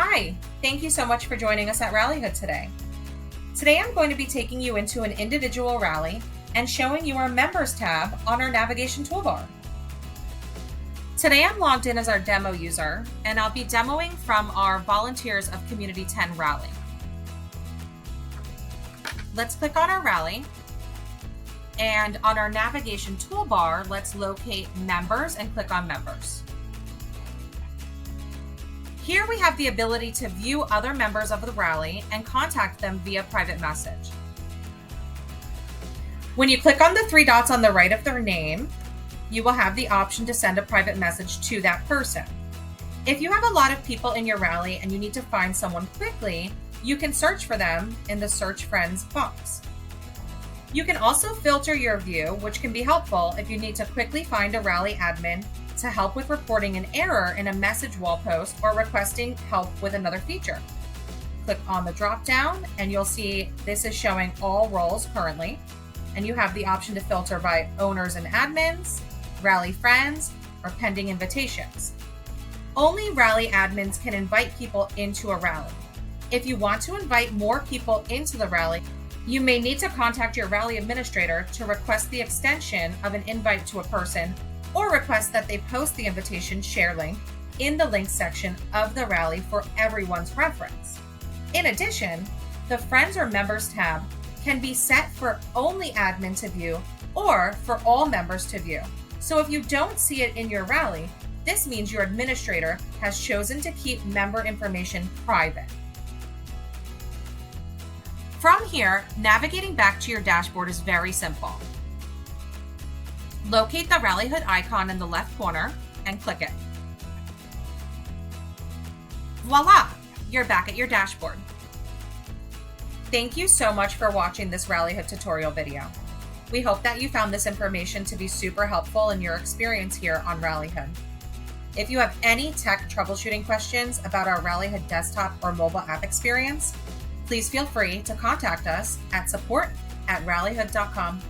Hi, thank you so much for joining us at Rallyhood today. Today I'm going to be taking you into an individual rally and showing you our Members tab on our navigation toolbar. Today I'm logged in as our demo user, and I'll be demoing from our Volunteers of Community 10 rally. Let's click on our rally, and on our navigation toolbar, let's locate Members and click on Members. Here we have the ability to view other members of the rally and contact them via private message. When you click on the three dots on the right of their name, you will have the option to send a private message to that person. If you have a lot of people in your rally and you need to find someone quickly, you can search for them in the Search Friends box. You can also filter your view, which can be helpful if you need to quickly find a rally admin to help with reporting an error in a message wall post or requesting help with another feature. Click on the drop down and you'll see this is showing all roles currently, and you have the option to filter by owners and admins, rally friends, or pending invitations. Only rally admins can invite people into a rally. If you want to invite more people into the rally, you may need to contact your rally administrator to request the extension of an invite to a person, or request that they post the invitation share link in the links section of the rally for everyone's reference. In addition, the Friends or Members tab can be set for only admin to view or for all members to view. So if you don't see it in your rally, this means your administrator has chosen to keep member information private. From here, navigating back to your dashboard is very simple. Locate the Rallyhood icon in the left corner and click it. Voila! You're back at your dashboard. Thank you so much for watching this Rallyhood tutorial video. We hope that you found this information to be super helpful in your experience here on Rallyhood. If you have any tech troubleshooting questions about our Rallyhood desktop or mobile app experience, please feel free to contact us at support@rallyhood.com.